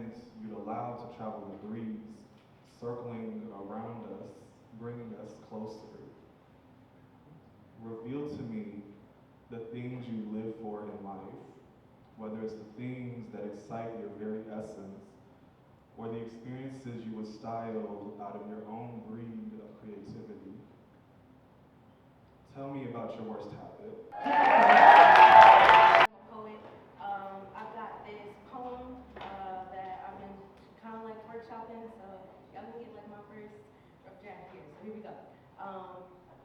winds you'd allow to travel the breeze, circling around us, bringing us closer. Reveal to me the things you live for in life, whether it's the things that excite your very essence, or the experiences you would style out of your own breed of creativity. Tell me about your worst habit. Poet. I've got this poem that I've been kind of like workshopping, so y'all can get like my first rough draft here. So here we go.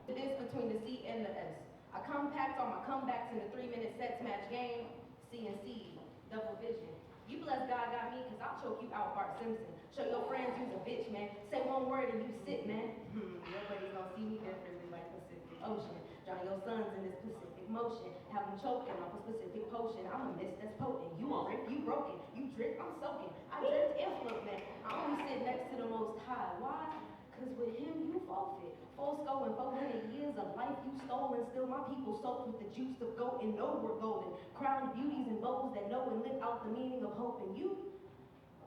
It is between the C and the S. I compact all my comebacks in the 3-minute sets match game. C and C, double vision. You bless God got me, cause I'll choke you out, Bart Simpson. Show your friends you's a bitch, man. Say one word and you sit, man. Nobody's gonna see me differently like Pacific Ocean. Drown your sons in this Pacific motion. Have them choking off a specific potion. I'm a mist that's potent. You a rip, you broken. You drip, I'm soaking. I drift and float, man. I only sit next to the Most High. Why? Cause with him you forfeit. 4 score and 400 years of life you stolen. Still my people soaked with the juice of goat and know we're golden. Crowned beauties and bows that know and live out the meaning of hope. And you,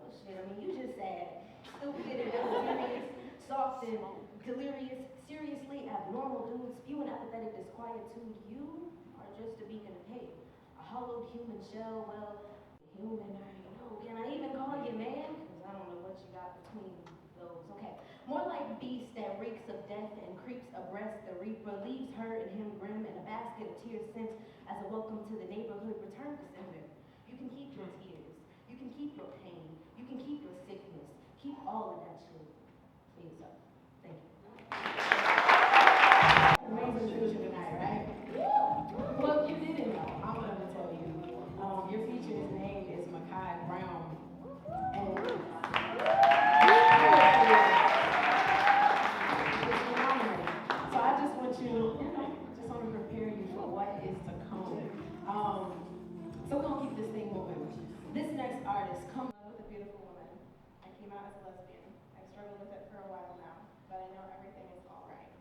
oh shit, I mean you just sad. Stupid and delirious, soft and delirious, seriously abnormal dude, spewing apathetic disquietude. You are just a beacon of hate. A hollowed human shell, well, human I know. Can I even call you man? Cause I don't know what you got between those. Okay. More like beast that reeks of death and creeps abreast the reaper, leaves her and him grim in a basket of tears sent as a welcome to the neighborhood. Return to sender. You can keep your tears. You can keep your pain. You can keep your sickness. Keep all of that shit for yourself. Thank you. Amazing feature tonight, right? Well, if you didn't know, I'm going to tell you. Your feature's name is Makai Brown. And just want to prepare you for what is to come. So we're going to keep this thing moving. This next artist comes with a beautiful woman. I came out as a lesbian. I've struggled with it for a while now, but I know everything is all right.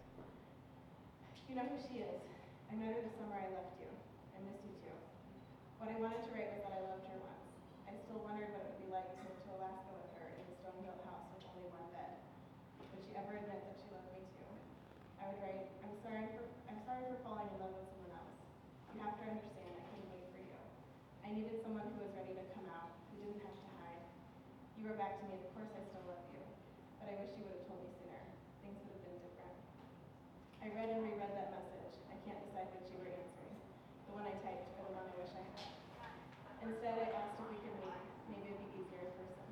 You know who she is. I met her the summer I left you. I miss you too. What I wanted to write was that I loved her once. I still wondered what it would be like to move to Alaska with her in a stone-built house with only one bed. Would she ever admit that she loved me too? I would write, I'm sorry for falling in love with someone else. You have to understand, I couldn't wait for you. I needed someone who was ready to come out, who didn't have to hide. You wrote back to me, of course I still love you, but I wish you would have told me sooner. Things would have been different. I read and reread that message. I can't decide which you were answering. The one I typed or the one I wish I had. Instead, I asked if we could meet. Maybe it'd be easier in person.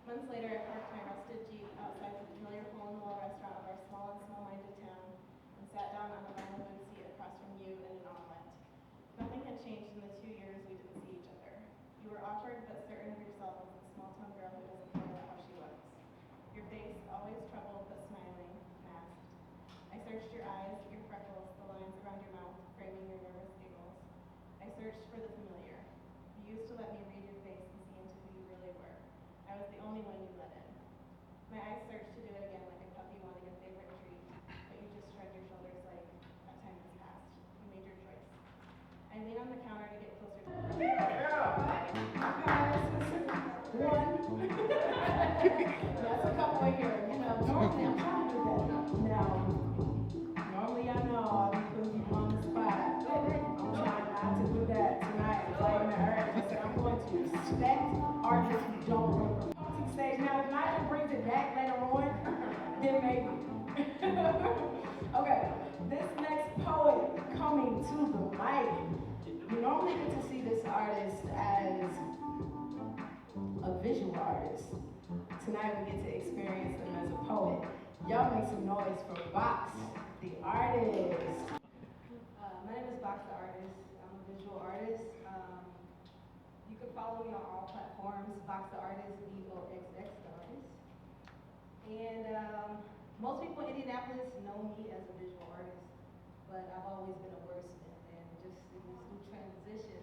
Months later, I parked my rusted Jeep outside the familiar hole-in-the-wall restaurant of our small and small-minded town and sat down on the vinyl wood seat across from you in an omelet. Nothing had changed in the 2 years we didn't see each other. You were awkward but certain of yourself as a small-town girl who doesn't care about how she looks. Your face, always troubled but smiling, masked. I searched your eyes, your freckles, the lines around your mouth, framing your nervous giggles. I searched for the familiar. You used to let me read your face and see into who you really were. I was the only one you let in. My eyes searched to do it again like a puppy wanting a favorite treat, but you just shrugged your shoulders like, that time has passed. You made your choice. I lean on the counter to get closer to the one. That's a couple in here. You know, normally I'm trying to do that. Now, normally I know I'll be putting you on the spot. I'm trying not to do that tonight. It's like my urge. I said I'm going to respect artists who don't want to perform stage. Now, if Nigel brings it back later on, then maybe. Okay, this next poet coming to the mic. You normally get to see this artist as a visual artist. Tonight we get to experience them as a poet. Y'all make some noise for Box, the artist. My name is Box, the artist. I'm a visual artist. You can follow me on all platforms. Box, the artist, BOXX, the artist. And most people in Indianapolis know me as a visual artist, but I've always been a wordsmith. And just in this new transition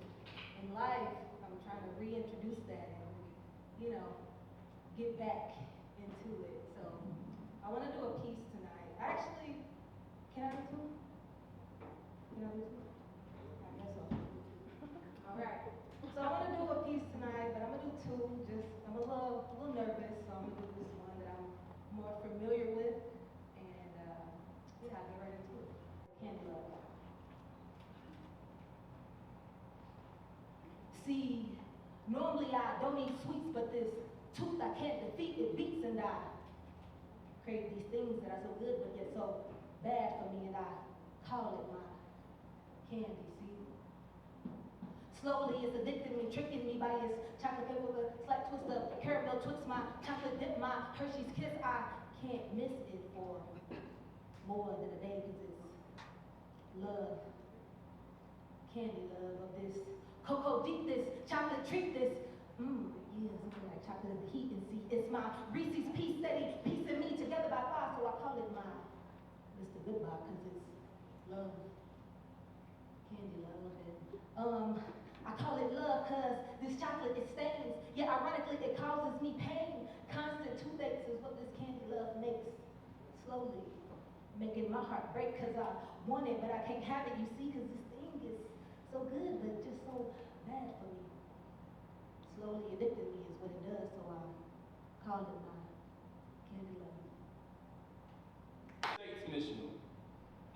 in life, I'm trying to reintroduce that and, you know, get back into it. So I want to do a piece tonight. Actually, can I do two? Can I do two? I guess so. All right. So I want to do a piece tonight, but I'm going to do two. I'm a little nervous, so I'm gonna do this one that I'm more familiar with, and yeah, I'll get right into it. Candy love. See, normally I don't eat sweets, but this tooth I can't defeat, it beats and I crave these things that are so good but yet so bad for me, and I call it my candy, see? Slowly it's addicting me, tricking me by its chocolate dip with a slight twist of caramel twist, my chocolate dip, my Hershey's kiss. I can't miss it for more than a day, because it's love, candy love of this cocoa deep, this chocolate treat, this yeah, something like chocolate in the heat, and see, it's my Reese's piece steady piecing me together by far, so I call it my Mr. Goodbye, because it's love, candy love, and I call it love because this chocolate, it stains, yet ironically it causes me pain. Constant toothaches is what this candy love makes, slowly making my heart break, because I want it but I can't have it, you see, because this thing is so good but just so bad for me. Slowly addicting me is what it does, so I call it my candy love. States mission,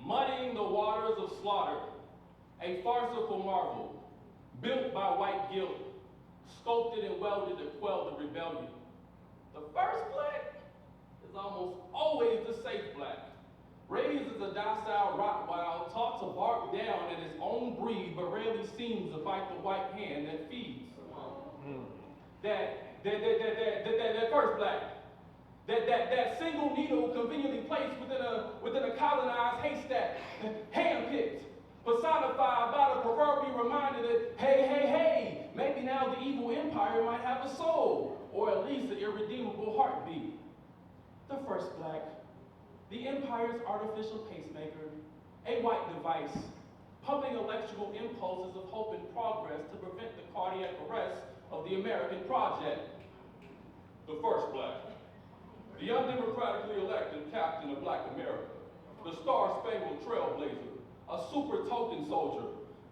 muddying the waters of slaughter, a farcical marvel, built by white guilt, sculpted and welded to quell the rebellion. The first black is almost always the safe black, raised as a docile Rottweiler, taught to bark down at his own breed, but rarely seems to bite the white hand that feeds. That first black, that single needle conveniently placed within a colonized haystack, handpicked, personified by the proverbial reminder that, hey, maybe now the evil empire might have a soul, or at least an irredeemable heartbeat. The first black, the empire's artificial pacemaker, a white device, pumping electrical impulses of hope and progress to prevent the cardiac arrest of the American project. The first black, the undemocratically elected captain of Black America, the star-spangled trailblazer, a super token soldier,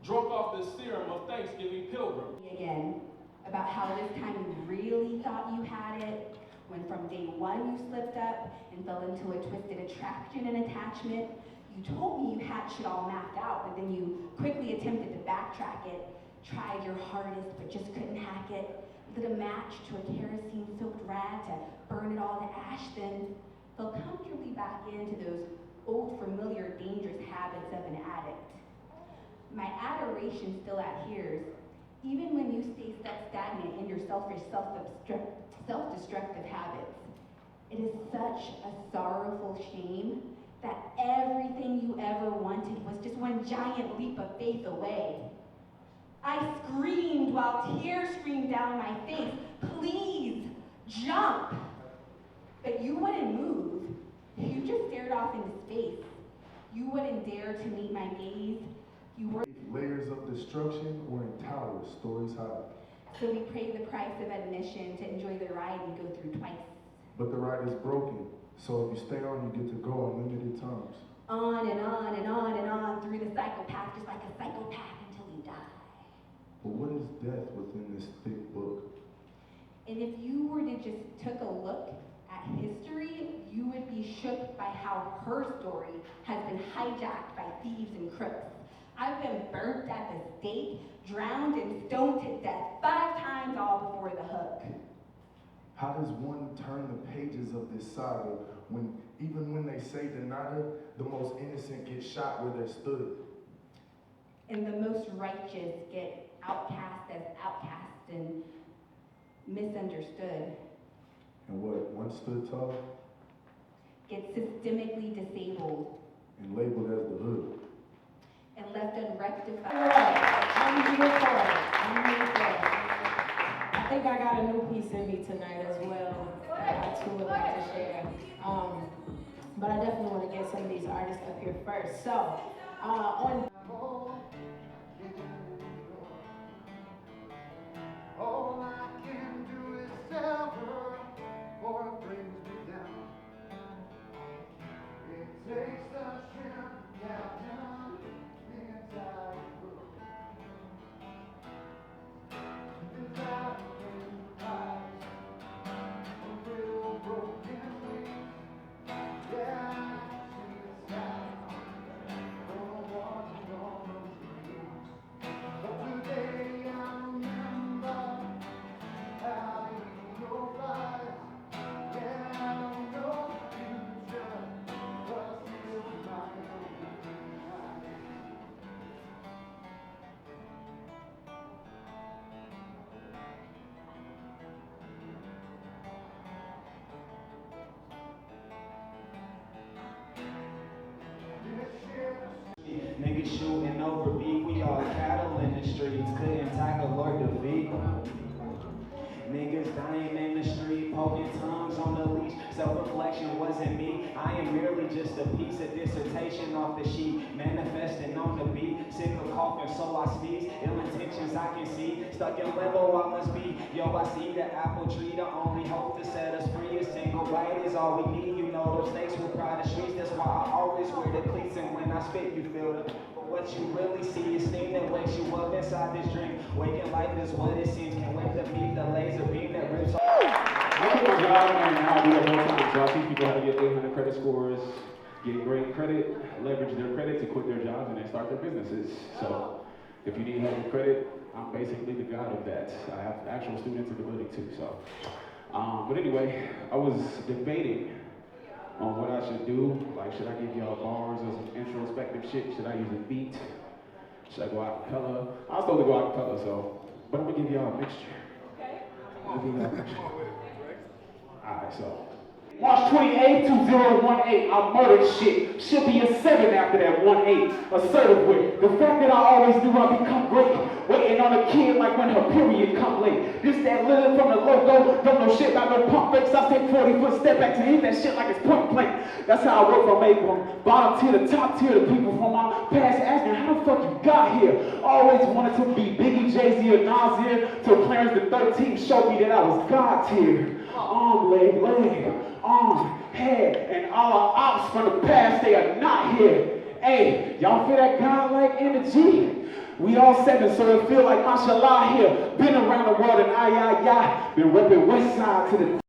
drunk off the serum of Thanksgiving pilgrim. Again, about how this time you really thought you had it, when from day one you slipped up and fell into a twisted attraction and attachment. You told me you had shit all mapped out, but then you quickly attempted to backtrack it, tried your hardest but just couldn't hack it, lit a match to a kerosene-soaked rag to burn it all to ash, then fell comfortably back into those old familiar dangerous habits of an addict. My adoration still adheres, even when you stay stagnant in your selfish, self-destructive habits. It is such a sorrowful shame that everything you ever wanted was just one giant leap of faith away. I screamed while tears streamed down my face, please, jump! But you wouldn't move. You just stared off into space. You wouldn't dare to meet my gaze. You were layers of destruction or in towers, stories high. So we paid the price of admission to enjoy the ride we go through twice. But the ride is broken, so if you stay on, you get to go unlimited times. On and on and on and on through the psychopath, just like a psychopath until you die. But what is death within this thick book? And if you were to just take a look at history, you would be shook by how her story has been hijacked by thieves and crooks. I've been burnt at the stake, drowned and stoned to death 5 times all before the hook. How does one turn the pages of this saga when, even when they say deny her, the most innocent get shot where they stood? And the most righteous get outcast as outcasts and misunderstood. And what once stood tall? Get systemically disabled. And labeled as the hood. And left unrectified. I'm here for it. I'm here for it. I think I got a new piece in me tonight as well that I too would like to share. But I definitely want to get some of these artists up here first. So, on all I can do is tell her before it brings me down. It takes the shrimp captain the entire world. And I can rise dying in the street, poking tongues on the leash. Self-reflection wasn't me. I am merely just a piece of dissertation off the sheet, manifesting on the beat. Sick of coughing, so I sneeze. Ill intentions I can see. Stuck in limbo, I must be. Yo, I see the apple tree. The only hope to set us free. A single bite is all we need. You know those snakes will pry the streets. That's why I always wear the cleats, and when I spit, you feel it. What you really see is steam that wakes you up inside this dream. Waking life is what it seems. Can't wait to meet the laser beam that rips off. I quit my job and I do that all the time. So I teach people how to get 800 credit scores, get great credit, leverage their credit to quit their jobs and then start their businesses. So if you need help with credit, I'm basically the god of that. I have actual students in the building too. So, but anyway, I was debating on what I should do. Like, should I give y'all bars or some introspective shit? Should I use a beat? Should I go out in color? I was told to go out in color, so, but I'm gonna give y'all a mixture. Okay. I'm gonna give y'all a mixture. Alright, so. March 28, 2018, I murdered shit. Should be a 7 after that 1-8. Assertive with the fact that I always knew I'd become great. Waiting on a kid like when her period come late. This that little from the logo. Don't know shit about no pump fakes. I take 40-foot step back to hit that shit like it's point blank. That's how I work from April. Bottom tier to top tier. The people from my past asking how the fuck you got here. Always wanted to be Biggie, Jay-Z, or Nas here. Till Clarence the 13th showed me that I was God tier. Arm, leg, arm, head, and all our ops from the past, they are not here. Hey, y'all feel that God-like energy? We all 7, so it feel like mashallah here. Been around the world and been repping West Side to the